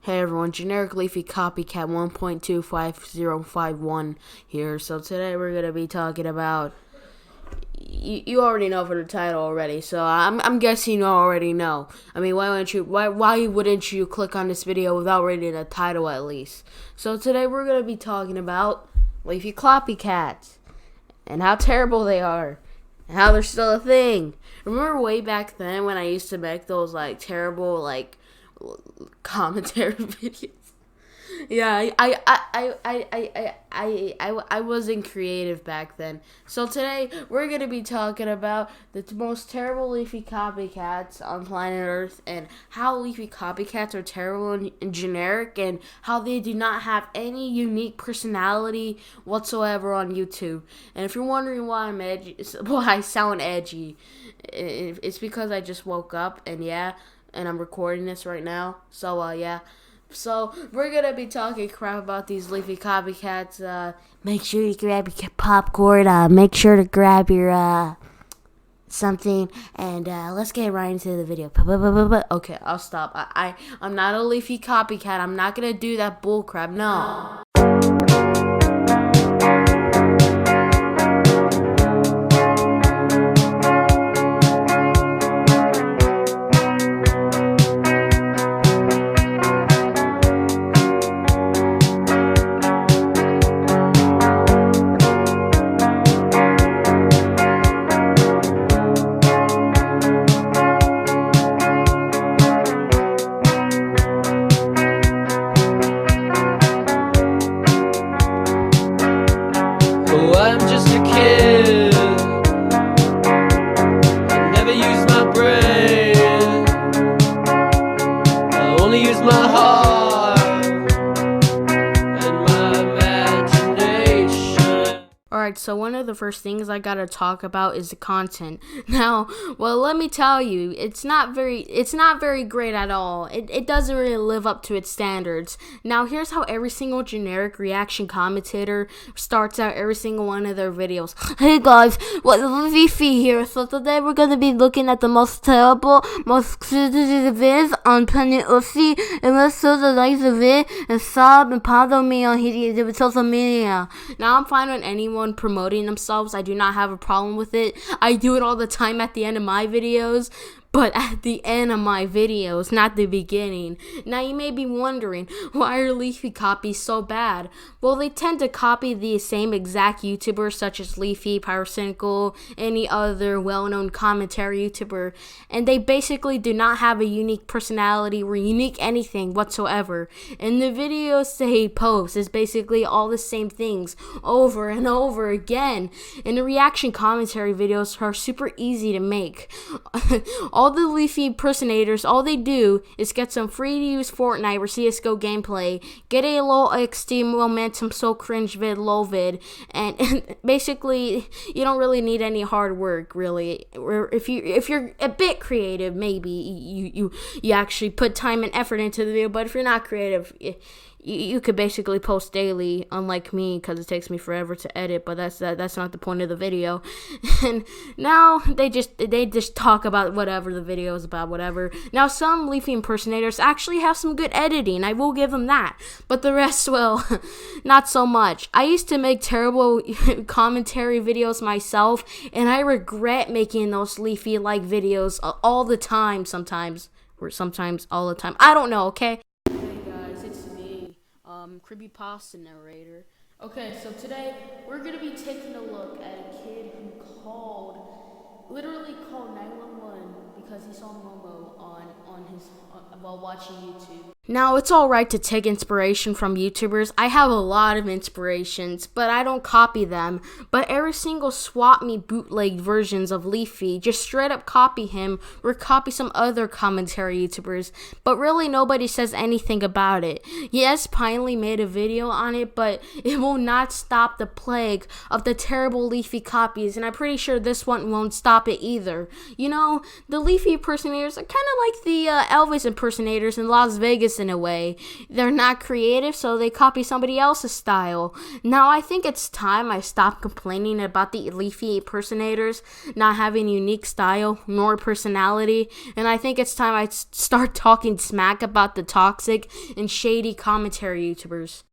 Hey everyone, generic leafy copycat 1.25051 here. So today we're gonna be talking about. You already know from the title already, so I'm guessing you already know. I mean, why wouldn't you click on this video without reading the title at least? So today we're gonna be talking about leafy copycats and how terrible they are and how they're still a thing. Remember way back then when I used to make those terrible commentary videos? Yeah, I wasn't creative back then. So today we're gonna be talking about the most terrible leafy copycats on planet Earth and how leafy copycats are terrible and generic and how they do not have any unique personality whatsoever on YouTube. And if you're wondering why I'm edgy, why I sound edgy, it's because I just woke up and I'm recording this right now. So we're gonna be talking crap about these leafy copycats. Make sure you grab your popcorn. Make sure to grab your something, and let's get right into the video. Okay, I'll stop. I'm not a leafy copycat. I'm not gonna do that bull crap. No. Oh, I'm just a kid. I never use my brain. I only use my heart and my imagination. Alright, so one of the first things I gotta talk about is the content. Now, well, let me tell you, it's not very great at all. It doesn't really live up to its standards. Now, here's how every single generic reaction commentator starts out every single one of their videos. Hey guys, leafy here. So today we're gonna be looking at the most terrible, most critical vids on planet Earth, and let's show the likes of it and sub and follow me on his social media. Now, I'm fine with anyone promoting themselves. I do not have a problem with it. I do it all the time at the end of my videos, but at the end of my videos, not the beginning. Now you may be wondering, why are leafy copies so bad? Well, they tend to copy the same exact YouTubers such as Leafy, Pyrocynical, any other well-known commentary YouTuber, and they basically do not have a unique personality or unique anything whatsoever. And the videos they post is basically all the same things over and over again. And the reaction commentary videos are super easy to make. All the leafy impersonators, all they do is get some free to use Fortnite or CSGO gameplay, get a low XD momentum, so cringe vid, low vid, and basically you don't really need any hard work really. Or if you're a bit creative, maybe you actually put time and effort into the video. But if you're not creative, you could basically post daily, unlike me, because it takes me forever to edit. But that's not the point of the video. And now they just talk about whatever the video is about, whatever. Now some leafy impersonators actually have some good editing. I will give them that. But the rest, well, not so much. I used to make terrible commentary videos myself, and I regret making those leafy videos all the time. Sometimes all the time. I don't know. Okay. Creepypasta narrator. Okay, so today we're gonna be taking a look at a kid who literally called 911 because he saw Momo on his while watching YouTube. Now, it's alright to take inspiration from YouTubers. I have a lot of inspirations, but I don't copy them. But every single swap me bootleg versions of Leafy just straight up copy him or copy some other commentary YouTubers. But really nobody says anything about it. Yes, Pinely made a video on it, but it will not stop the plague of the terrible Leafy copies, and I'm pretty sure this one won't stop it either. You know, the Leafy impersonators are kind of like the Elvis impersonators in Las Vegas in a way. They're not creative, so they copy somebody else's style. Now, I think it's time I stop complaining about the leafy impersonators not having unique style nor personality, and I think it's time I start talking smack about the toxic and shady commentary YouTubers.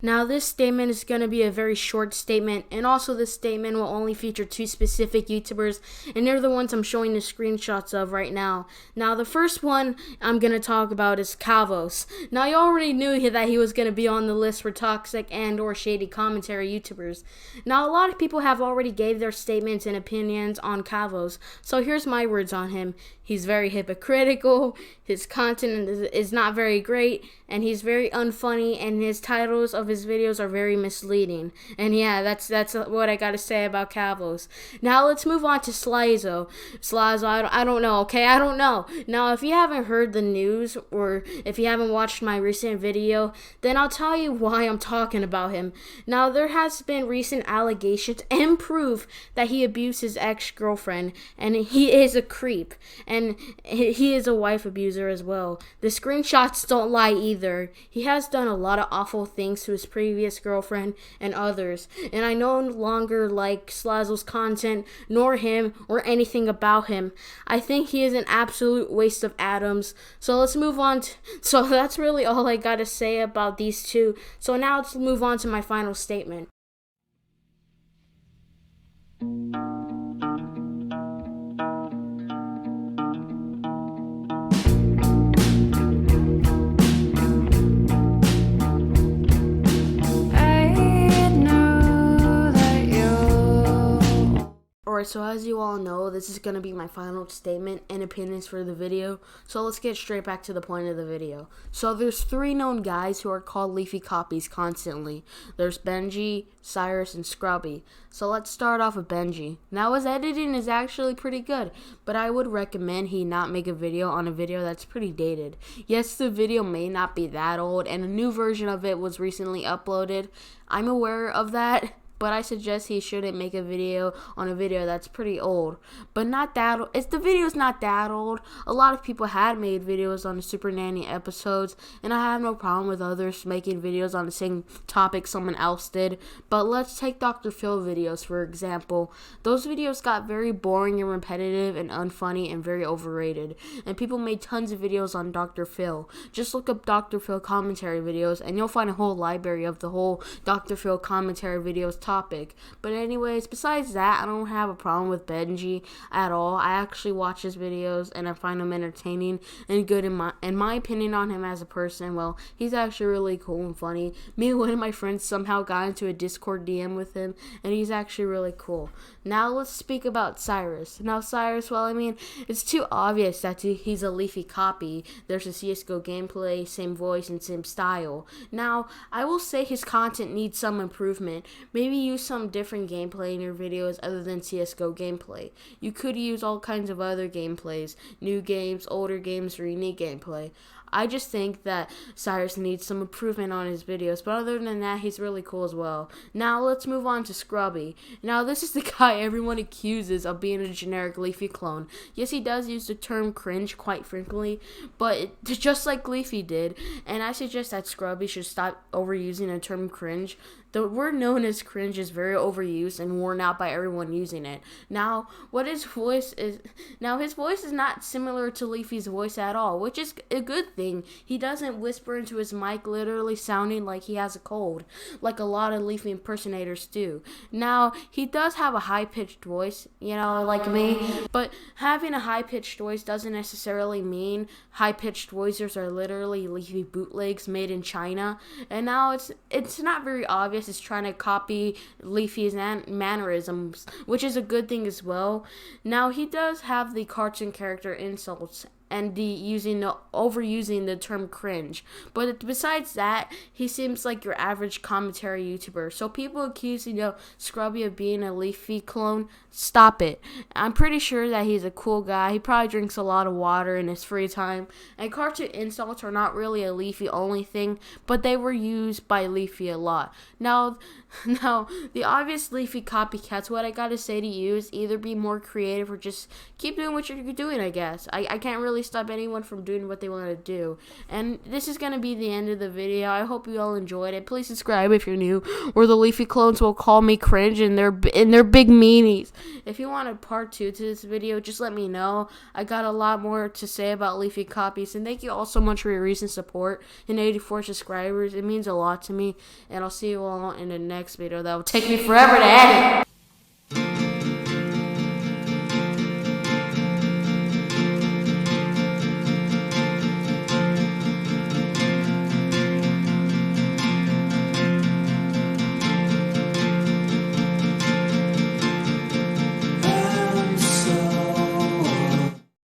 Now, this statement is going to be a very short statement, and also this statement will only feature two specific YouTubers, and they're the ones I'm showing the screenshots of right now. Now, the first one I'm going to talk about is Kavos. Now, you already knew that he was going to be on the list for toxic and or shady commentary YouTubers. Now, a lot of people have already gave their statements and opinions on Kavos, so here's my words on him. He's very hypocritical, his content is not very great, and he's very unfunny, and his titles of his videos are very misleading. And yeah, that's what I gotta say about Kavos. Now let's move on to Slazo. I don't know, okay? I don't know. Now, if you haven't heard the news, or if you haven't watched my recent video, then I'll tell you why I'm talking about him. Now, there has been recent allegations and proof that he abused his ex-girlfriend, and he is a creep. And he is a wife abuser as well. The screenshots don't lie either. He has done a lot of awful things to his previous girlfriend and others. And I no longer like Slazo's content, nor him, or anything about him. I think he is an absolute waste of atoms. So let's move on. So that's really all I gotta say about these two. So now let's move on to my final statement. Alright, so as you all know, this is going to be my final statement and opinions for the video, so let's get straight back to the point of the video. So there's 3 known guys who are called leafy copies constantly. There's Benji, Cyrus, and Scrubby. So let's start off with Benji. Now, his editing is actually pretty good, but I would recommend he not make a video on a video that's pretty dated. Yes, the video may not be that old, and a new version of it was recently uploaded. I'm aware of that, but I suggest he shouldn't make a video on a video that's pretty old. But not that old. The video's not that old. A lot of people had made videos on the Super Nanny episodes, and I have no problem with others making videos on the same topic someone else did. But let's take Dr. Phil videos, for example. Those videos got very boring and repetitive and unfunny and very overrated. And people made tons of videos on Dr. Phil. Just look up Dr. Phil commentary videos, and you'll find a whole library of the whole Dr. Phil commentary videos topic. But anyways, besides that, I don't have a problem with Benji at all. I actually watch his videos and I find them entertaining and good in my opinion on him as a person. Well, he's actually really cool and funny. Me and one of my friends somehow got into a Discord DM with him, and he's actually really cool. Now let's speak about Cyrus. Now Cyrus, well, I mean, it's too obvious that he's a leafy copy. There's a CSGO gameplay, same voice and same style. Now, I will say his content needs some improvement. Maybe use some different gameplay in your videos other than CSGO gameplay. You could use all kinds of other gameplays, new games, older games, or unique gameplay. I just think that Cyrus needs some improvement on his videos, but other than that, he's really cool as well. Now, let's move on to Scrubby. Now, this is the guy everyone accuses of being a generic Leafy clone. Yes, he does use the term cringe quite frequently, but just like Leafy did, and I suggest that Scrubby should stop overusing the term cringe. The word known as cringe is very overused and worn out by everyone using it. Now, his voice is not similar to Leafy's voice at all, which is a good thing. He doesn't whisper into his mic, literally sounding like he has a cold, like a lot of Leafy impersonators do. Now, he does have a high-pitched voice, like me, but having a high-pitched voice doesn't necessarily mean high-pitched voices are literally Leafy bootlegs made in China. And now it's not very obvious is trying to copy Leafy's mannerisms, which is a good thing as well. Now, he does have the cartoon character insults and overusing the term cringe. But besides that, he seems like your average commentary YouTuber. So people accusing Scrubby of being a Leafy clone, stop it. I'm pretty sure that he's a cool guy. He probably drinks a lot of water in his free time. And cartoon insults are not really a Leafy only thing, but they were used by Leafy a lot. Now, the obvious Leafy copycats, what I gotta say to you is either be more creative or just keep doing what you're doing, I guess. I can't really stop anyone from doing what they want to do. And this is going to be the end of the video. I hope you all enjoyed it. Please subscribe if you're new, or the Leafy clones will call me cringe and they're big meanies. If you want a part 2 to this video, just let me know. I got a lot more to say about Leafy copies, and thank you all so much for your recent support and 84 subscribers. It means a lot to me, and I'll see you all in the next video. That will take me forever to edit.